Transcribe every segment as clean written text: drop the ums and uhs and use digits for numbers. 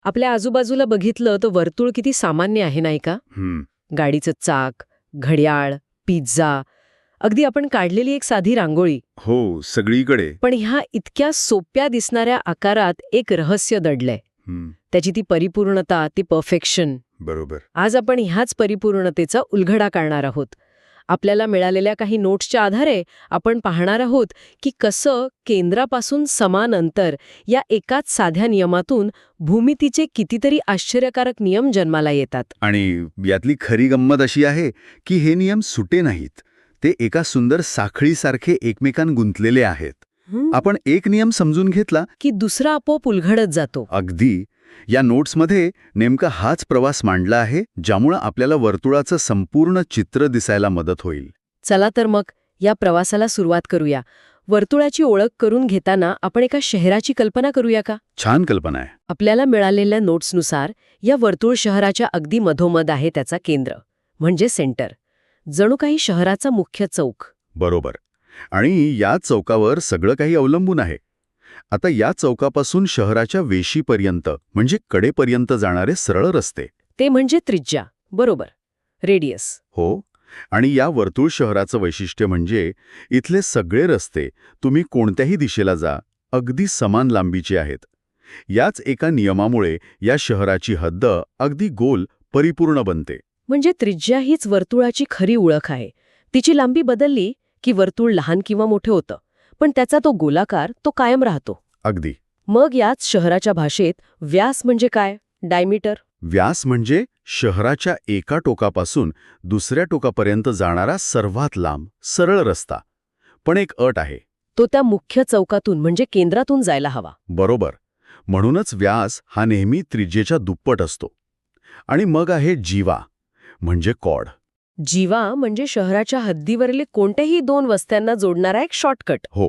आपल्या आजूबाजूला बघितलं तर वर्तुळ किती सामान्य आहे नाही का? गाडीचं चाक, घड्याळ, पिझ्झा, अगदी आपण काढलेली एक साधी रांगोळी. हो, सगळीकडे. पण ह्या इतक्या सोप्या दिसणाऱ्या आकारात एक रहस्य दडलंय. त्याची ती परिपूर्णता, ती परफेक्शन. बरोबर. आज आपण ह्याच परिपूर्णतेचा उलगडा काढणार आहोत. आपल्याला मिळालेल्या काही नोट्सच्या आधारे आपण पाहणार आहोत की कसं केंद्रापासून समान अंतर या एकाच साध्या नियमातून भूमितीचे कितीतरी आश्चर्यकारक नियम जन्माला येतात. आणि यातली खरी गंमत अशी आहे की हे नियम सुटे नाहीत. ते एका सुंदर साखळीसारखे एकमेकांत गुंतलेले आहेत. आपण एक नियम समजून घेतला की दुसरा आपोआप उलगडत जातो. अगदी. या नोट्समध्ये नेमका हाच प्रवास मांडला आहे, ज्यामुळे आपल्याला वर्तुळाचं संपूर्ण चित्र दिसायला मदत होईल. चला तर मग या प्रवासाला सुरुवात करूया. वर्तुळाची ओळख करून घेताना आपण एका शहराची कल्पना करूया का? छान कल्पना आहे. आपल्याला मिळालेल्या नोट्सनुसार या वर्तुळ शहराच्या अगदी मधोमध आहे त्याचा केंद्र, म्हणजे सेंटर. जणू काही शहराचा मुख्य चौक. बरोबर. आणि या चौकावर सगळं काही अवलंबून आहे. आता या चौकापासून शहराच्या वेशीपर्यंत म्हणजे कडेपर्यंत जाणारे सरळ रस्ते, ते म्हणजे त्रिज्या. बरोबर, रेडियस. हो. आणि या वर्तुळ शहराचं वैशिष्ट्य म्हणजे इथले सगळे रस्ते तुम्ही कोणत्याही दिशेला जा, अगदी समान लांबीचे आहेत. याच एका नियमामुळे या शहराची हद्द अगदी गोल, परिपूर्ण बनते. म्हणजे त्रिज्या हीच वर्तुळाची खरी ओळख आहे. तिची लांबी बदलली की वर्तुळ लहान किंवा मोठे होतं, पण त्याचा तो गोलाकार तो कायम राहतो. अगदी. मग याच शहराच्या भाषेत व्यास म्हणजे काय? डायमीटर. व्यास म्हणजे शहराच्या एका टोकापासून दुसऱ्या टोकापर्यंत जाणारा सर्वात लांब, सरळ रस्ता. पण एक अट आहे. तो त्या मुख्य चौकातून म्हणजे केंद्रातून जायला हवा. बरोबर. म्हणूनच व्यास हा नेहमी त्रिज्येच्या दुप्पट असतो. आणि मग आहे जीवा, म्हणजे कॉर्ड. जीवा म्हणजे शहराच्या हद्दीवरील कोणत्याही दोन वस्त्यांना जोडणारा एक शॉर्टकट. हो,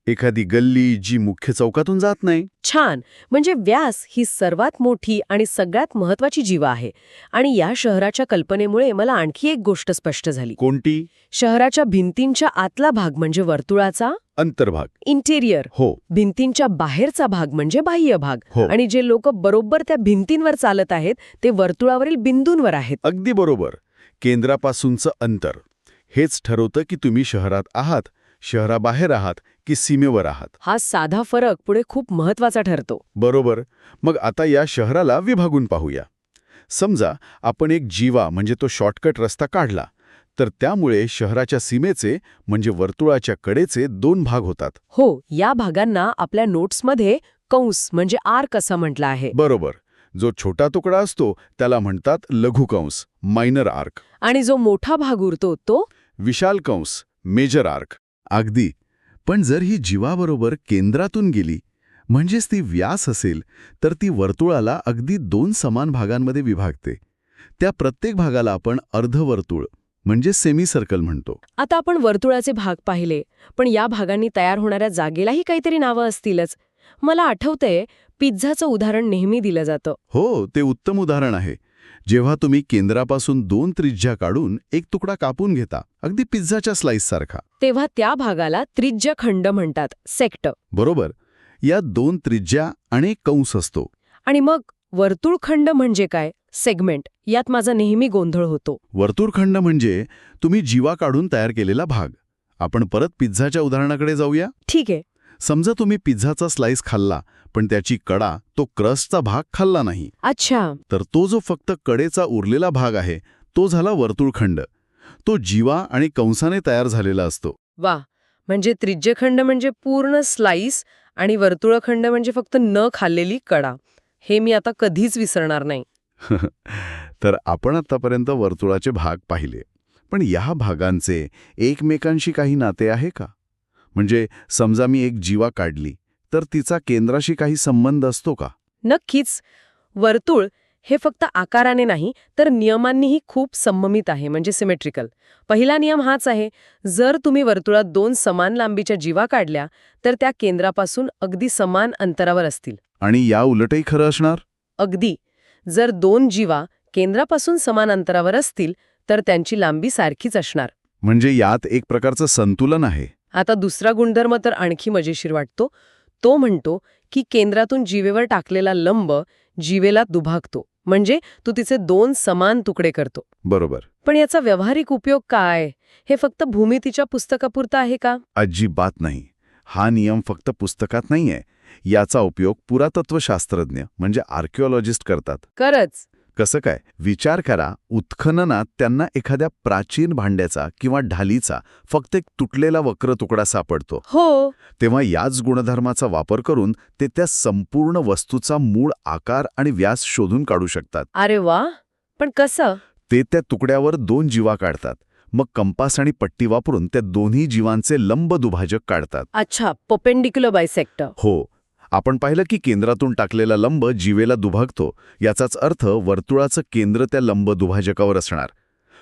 एखादी गल्ली जी मुख्य चौकातून जात नाही. छान. म्हणजे व्यास ही सर्वात मोठी आणि सगळ्यात महत्वाची जीवा आहे. आणि या शहराच्या कल्पनेमुळे मला आणखी एक गोष्ट स्पष्ट झाली. कोणती? शहराच्या भिंतींच्या आतला भाग म्हणजे वर्तुळाचा अंतर्भाग, इंटेरियर. हो. भिंतींच्या बाहेरचा भाग म्हणजे बाह्य भाग. हो. आणि जे लोक बरोबर त्या भिंतींवर चालत आहेत ते वर्तुळावरील बिंदूंवर आहेत. अगदी बरोबर. केंद्रापासूनचं अंतर हेच ठरवतं की तुम्ही शहरात आहात, शहराबाहेर आहात की सीमेवर आहात. हा साधा फरक पुढे खूप महत्वाचा ठरतो. बरोबर. मग आता या शहराला विभागून पाहूया. समजा आपण एक जीवा म्हणजे तो शॉर्टकट रस्ता काढला, तर त्यामुळे शहराच्या सीमेचे म्हणजे वर्तुळाच्या कडेचे दोन भाग होतात. हो, या भागांना आपल्या नोट्समध्ये कंस म्हणजे आर्क असं म्हटलं आहे. बरोबर. जो छोटा तुकडा असतो त्याला म्हणतात लघुकंस, मायनर आर्क. आणि जो मोठा भाग उरतो तो विशाल कंस, मेजर आर्क. अगदी. पण जर ही जीवाबरोबर केंद्रातून गेली, म्हणजेच ती व्यास असेल, तर ती वर्तुळाला अगदी दोन समान भागांमध्ये विभागते. त्या प्रत्येक भागाला आपण अर्धवर्तुळ म्हणजे सेमी सर्कल म्हणतो. आता आपण वर्तुळाचे भाग पाहिले, पण या भागांनी तयार होणाऱ्या जागेलाही काहीतरी नावं असतीलच. मला आठवतंय, पिझ्झाचं उदाहरण नेहमी दिलं जातं. हो, ते उत्तम उदाहरण आहे. जेव्हा तुम्ही केंद्रापासून दोन त्रिज्या काढून एक तुकडा कापून घेता, अगदी पिझ्झाच्या स्लाइस सारखा, तेव्हा त्या भागाला त्रिज्यखंड म्हणतात, सेक्ट. बरोबर. या दोन त्रिज्या आणि एक कंस असतो. आणि मग वर्तुळखंड म्हणजे काय? सेगमेंट. यात माझा नेहमी गोंधळ होतो. वर्तुळखंड म्हणजे तुम्ही जीवा काढून तयार केलेला भाग. आपण परत पिझ्झाच्या उदाहरणाकडे जाऊया. ठीक आहे. समजा तुम्ही पिझ्झाचा स्लाइस खाल्ला, पण त्याची कडा, तो क्रस्टचा भाग खाल्ला नाही. अच्छा. तर तो जो फक्त कडेचा उरलेला भाग आहे, तो झाला वर्तुळखंड. तो जीवा आणि कंसाने तयार झालेला असतो. वा. म्हणजे त्रिज्यखंड म्हणजे पूर्ण स्लाइस आणि वर्तुळखंड म्हणजे फक्त न खाल्लेली कडा. हे मी आता कधीच विसरणार नाही. तर आपण आतापर्यंत वर्तुळाचे भाग पाहिले. पण या भागांचे एकमेकांशी काही नाते आहे का? म्हणजे समजा मी एक जीवा काढली, तर तिचा केंद्राशी काही संबंध असतो का? नक्कीच. वर्तुळ हे फक्त आकाराने नाही तर नियमांनीही खूप सममित आहे, म्हणजे सिमेट्रिकल. पहिला नियम हाच आहे, जर तुम्ही वर्तुळात दोन समान लांबीच्या जीवा काढल्या तर त्या केंद्रापासून अगदी समान अंतरावर असतील. आणि या उलटही खरं असणार? अगदी. जर दोन जीवा केंद्रापासून समान अंतरावर असतील तर त्यांची लांबी सारखीच असणार. म्हणजे यात एक प्रकारचं संतुलन आहे. आता दुसरा गुणधर्म तर आणखी मजेशीर वाटतो. तो म्हणतो की केंद्रातून जीवेवर टाकलेला लंब जीवेला दुभागतो, म्हणजे तू तिचे 2 समान तुकडे करतो. बरोबर. पण याचा व्यावहारिक उपयोग काय? हे फक्त भूमितीच्या पुस्तकापुरतं आहे का? अजिबात नाही. हा नियम फक्त पुस्तकात नाहीये. याचा उपयोग पुरातत्वशास्त्रज्ञ म्हणजे आर्किओलॉजिस्ट करतात. खरंच? कसं काय? विचार करा, उत्खननात त्यांना एखाद्या प्राचीन भांड्याचा किंवा ढालीचा फक्त एक तुटलेला वक्र तुकडा सापडतो. हो. तेव्हा याच गुणधर्माचा वापर करून ते त्या संपूर्ण वस्तूचा मूळ आकार आणि व्यास शोधून काढू शकतात. अरे वा, पण कसं? ते त्या तुकड्यावर 2 जीवा काढतात. मग कंपास आणि पट्टी वापरून त्या दोन्ही जीवांचे लंब दुभाजक काढतात. अच्छा, परपेंडिक्युलर बायसेक्टर. हो. आपण पाहिलं की केंद्रातून टाकलेला लंब जीवेला दुभागतो. याचाच अर्थ वर्तुळाचं केंद्र त्या लंब दुभाजकावर असणार.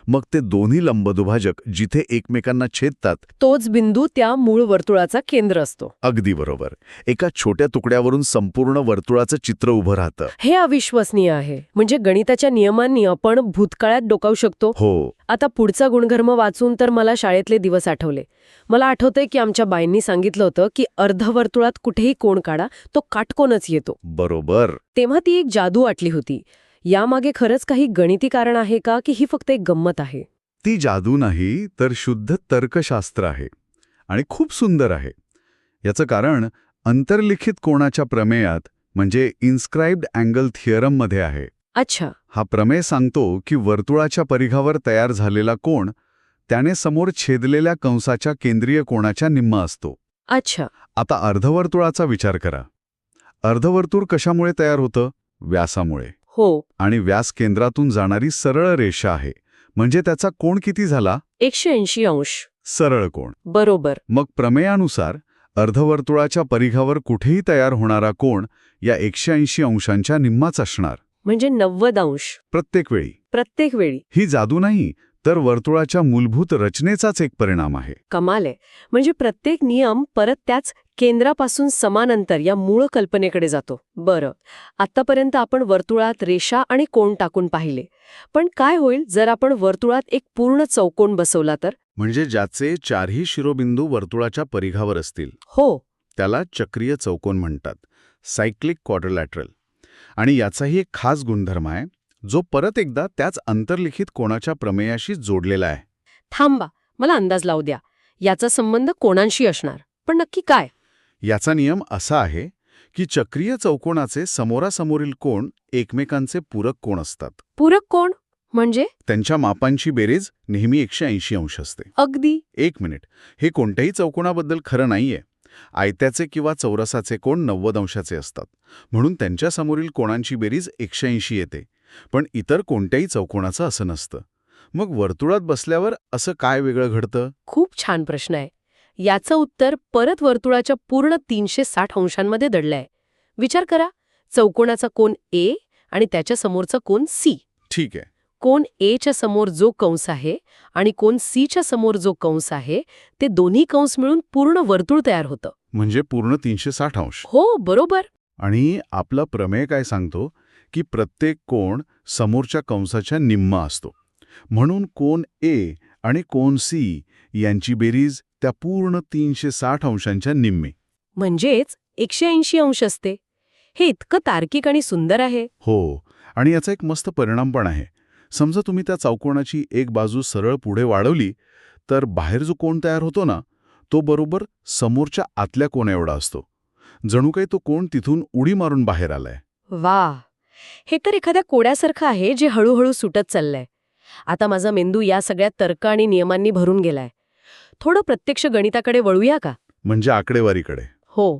मग ते दोन्ही लंब दुभाजक जिथे एकमेकांना छेदतात, तोच बिंदू त्या मूळ वर्तुळाचा केंद्र असतो. अगदी बरोबर. एका छोट्या तुकड्यावरून संपूर्ण वर्तुळाचं चित्र उभं राहतं. हे अविश्वसनीय आहे. म्हणजे गणिताच्या नियमांनी आपण भूतकाळात डोकावू शकतो. हो. आता पुढचा गुणधर्म वाचून तर मला शाळेतले दिवस आठवले. मला आठवतंय की आमच्या बाईंनी सांगितलं होतं की अर्धवर्तुळात कुठेही कोण काढा, तो काटकोनच येतो. बरोबर. तेव्हा ती एक जादू वाटली होती. यामागे खरंच काही गणिती कारण आहे का, की ही फक्त एक गंमत आहे? ती जादू नाही, तर शुद्ध तर्कशास्त्र आहे. आणि खूप सुंदर आहे. याचं कारण अंतर्लिखित कोणाच्या प्रमेयात म्हणजे इन्स्क्राइब्ड अँगल थिअरममध्ये आहे. अच्छा. हा प्रमेय सांगतो की वर्तुळाच्या परिघावर तयार झालेला कोन त्याने समोर छेदलेल्या कंसाच्या केंद्रीय कोनाच्या निम्मा असतो. अच्छा. आता अर्धवर्तुळाचा विचार करा. अर्धवर्तुळ कशामुळे तयार होतं? व्यासामुळे. हो. आणि व्यास केंद्रातून जाणारी सरळ रेषा आहे. म्हणजे त्याचा कोन किती झाला? 180 अंश. सरळ कोन. बरोबर. मग प्रमेयानुसार अर्धवर्तुळाच्या परिघावर कुठेही तयार होणारा कोन या 180 अंशांच्या निम्माच असणार. म्हणजे 90 अंश. प्रत्येक वेळी. प्रत्येक वेळी. ही जादू नाही, तर वर्तुळाच्या मूलभूत रचनेचाच एक परिणाम आहे. कमाल आहे. म्हणजे प्रत्येक नियम परत त्याच केंद्रापासून समान अंतर या मूळ कल्पनेकडे जातो. बरं, आतापर्यंत आपण वर्तुळात रेषा आणि कोन टाकून पाहिले. पण काय होईल जर आपण वर्तुळात एक पूर्ण चौकोन बसवला तर? म्हणजे ज्याचे 4ही शिरोबिंदू वर्तुळाच्या परिघावर असतील. हो. त्याला चक्रीय चौकोन म्हणतात. Cyclic quadrilateral. आणि याचाही एक खास गुणधर्म आहे, जो परत एकदा त्याच अंतर्लिखित कोणाच्या प्रमेयाशी जोडलेला आहे. थांबा, मला अंदाज लावू द्या. याचा संबंध कोणांशी असणार, पण नक्की काय? याचा नियम असा आहे की चक्रीय चौकोनाचे समोरासमोरील कोन एकमेकांचे पूरक कोन असतात. पूरक कोण म्हणजे? त्यांच्या मापांची बेरीज नेहमी 180 अंश असते. अगदी. 1 मिनिट. हे कोणत्याही चौकोनाबद्दल खरं नाहीये. आयत्याचे किंवा चौरसाचे कोन 90 अंशाचे असतात. म्हणून त्यांच्या समोरील कोणांची बेरीज 180 येते. पण इतर कोणत्याही चौकोनाचं असं नसतं. मग वर्तुळात बसल्यावर असं काय वेगळं घडतं? खूप छान प्रश्न आहे. याचं उत्तर परत वर्तुळाच्या पूर्ण 360 अंशांमध्ये दडलंय. विचार करा, चौकोनाचा कोन ए आणि त्याच्या समोरचा कोन सी. ठीक आहे. कोन ए च्या समोर जो कंस आहे आणि कोन सी च्या समोर जो कंस आहे, ते दोन्ही कंस मिळून पूर्ण वर्तुळ तयार होतं. म्हणजे पूर्ण 360 अंश. हो, बरोबर. आणि आपला प्रमेय काय सांगतो की प्रत्येक कोन समोरच्या कंसाच्या निम्मा असतो. म्हणून कोन ए आणि कोन सी यांची बेरीज त्या पूर्ण 360 अंशांच्या निम्मे. म्हणजेच 180 अंश असते. हे इतकं तार्किक आणि सुंदर आहे. हो. आणि याचा एक मस्त परिणाम पण आहे. समजा तुम्ही त्या चौकोनाची एक बाजू सरळ पुढे वाढवली, तर बाहेर जो कोन तयार होतो ना, तो बरोबर समोरच्या आतल्या कोना एवढा असतो. जणू काही तो कोन तिथून उडी मारून बाहेर आलाय. वा, हे तर एखाद्या कोड्यासारखं आहे जे हळूहळू सुटत चाललंय. आता माझा मेंदू या सगळ्या तर्क आणि नियमांनी भरून गेलाय. थोडं प्रत्यक्ष गणिताकडे वळूया का? म्हणजे आकडेवारीकडे. हो.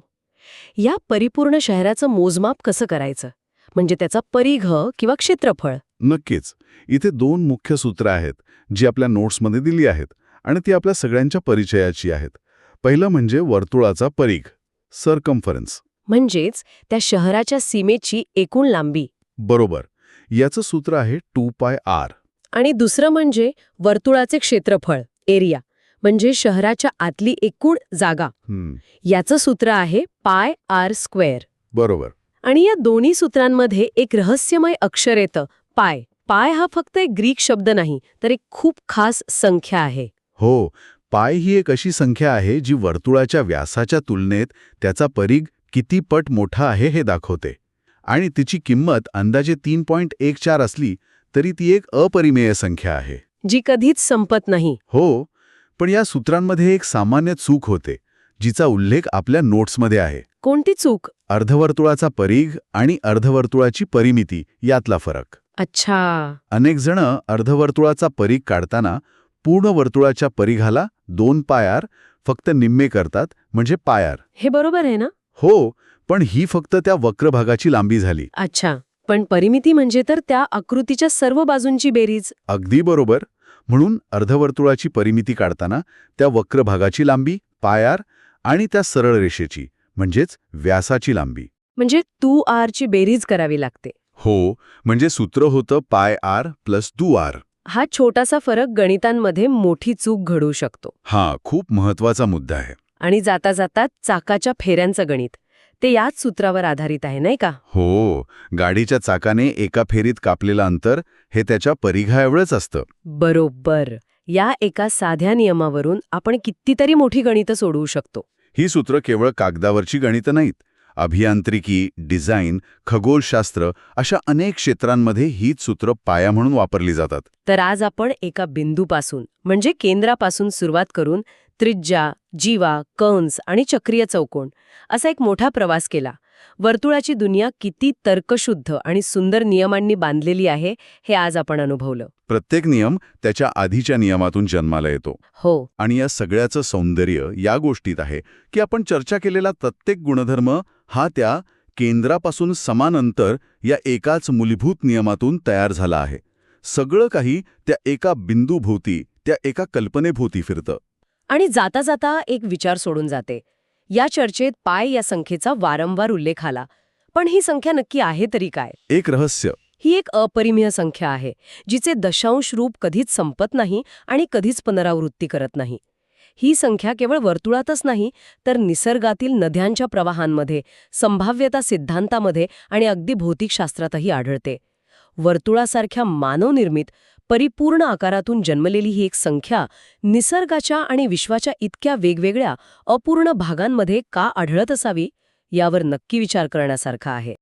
या परिपूर्ण शहराचं मोजमाप कसं करायचं? म्हणजे त्याचा परिघ किंवा क्षेत्रफळ. नक्कीच. इथे 2 मुख्य सूत्र आहेत, जी आपल्या नोट्समध्ये दिली आहेत आणि ती आपल्या सगळ्यांच्या परिचयाची आहेत. पहिलं म्हणजे वर्तुळाचा परिघ, सर्कम्फरन्स. म्हणजेच त्या शहराच्या सीमेची एकूण लांबी. बरोबर. याचं सूत्र आहे 2πr. आणि दुसरं म्हणजे वर्तुळाचे क्षेत्रफळ, एरिया, म्हणजे शहराच्या आतली एकूण जागा. याचं सूत्र आहे πr². बरोबर. आणि या दोन्ही सूत्रांमध्ये एक रहस्यमय अक्षर येतं, पाय. पाय हा फक्त एक ग्रीक शब्द नाही, तर एक खूप खास संख्या आहे. हो. पाय ही एक अशी संख्या आहे जी वर्तुळाच्या व्यासाच्या तुलनेत त्याचा परिघ किती पट मोठा आहे हे दाखवते. आणि तिची किंमत अंदाजे 3.14 असली तरी ती एक अपरिमेय संख्या आहे. जी कधीच संपत नाही. हो, पण या सूत्रांमध्ये एक सामान्य चूक होते, जिचा उल्लेख आपल्या नोट्समध्ये आहे. कोणती चूक? अर्धवर्तुळाचा परिघ आणि अर्धवर्तुळाची परिमिती यातला फरक. अच्छा. अनेक जण अर्धवर्तुळाचा परिघ काढताना पूर्ण वर्तुळाच्या परिघाला 2 पाय फक्त निम्मे करतात, म्हणजे पाय. हे बरोबर आहे ना? हो, पण ही फक्त त्या वक्र भागाची लांबी झाली. अच्छा. पण परिमिती म्हणजे तर त्या आकृतीच्या सर्व बाजूंची बेरीज. अगदी बरोबर. म्हणून अर्धवर्तुळाची परिमिती काढताना त्या वक्र भागाची लांबी, पाय आणि त्या सरळ रेषेची म्हणजेच व्यासाची लांबी. म्हणजे 2r ची बेरीज करावी लागते. हो, म्हणजे सूत्र होतं पाय r प्लस 2r. हा छोटासा फरक गणितांमध्ये मोठी चूक घडवू शकतो. हा खूप महत्वाचा मुद्दा आहे. आणि जाता जाता चाकाच्या फेऱ्यांचं गणित ते याच सूत्रावर आधारित आहे, नाही का? हो, गाडीच्या चाकाने एका फेरीत कापलेलं अंतर हे त्याच्या परिघाएवढंच असतं. बरोबर. या एका साध्या नियमावरून आपण कितीतरी मोठी गणितं सोडवू शकतो. ही सूत्र केवळ कागदावरची गणितं नाहीत. अभियांत्रिकी, डिझाईन, खगोलशास्त्र अशा अनेक क्षेत्रांमध्ये हीच सूत्र पाया म्हणून वापरली जातात. तर आज आपण एका बिंदूपासून म्हणजे केंद्रापासून सुरुवात करून त्रिज्या, जीवा, कंस आणि चक्रीय चौकोन असा एक मोठा प्रवास केला. वर्तुळाची दुनिया किती तर्कशुद्ध आणि सुंदर नियमांनी बांधलेली आहे हे आज आपण अनुभवलं. प्रत्येक नियम त्याच्या आधीच्या नियमातून जन्माला येतो. हो. आणि या सगळ्याचं सौंदर्य या गोष्टीत आहे की आपण चर्चा केलेला प्रत्येक गुणधर्म हा त्या केंद्रापासून समान अंतर या एकाच मूलभूत नियमातून तयार झाला आहे. सगळं काही त्या एका बिंदूभोवती, त्या एका कल्पनेभोवती फिरतं. आणि जाता जाता एक विचार सोडून जाते. या चर्चेत पाय या संख्येचा वारंवार उल्लेख आला. पण ही संख्या नक्की आहे तरी काय? एक रहस्य. ही एक अपरिमेय संख्या आहे, जिचे दशांश रूप कधीच संपत नाही आणि कधीच पुनरावृत्ती करत नाही. ही संख्या केवळ वर्तुळातच नाही, तर निसर्गातील नद्यांच्या प्रवाहांमध्ये, संभाव्यता सिद्धांतामध्ये आणि अगदी भौतिकशास्त्रातही आढळते. वर्तुळासारख्या मानवनिर्मित, परिपूर्ण आकारातून जन्मलेली ही एक संख्या निसर्गाच्या आणि विश्वाच्या इतक्या वेगवेगळ्या, अपूर्ण भागांमध्ये का आढळत असावी, यावर नक्की विचार करण्यासारखा आहे.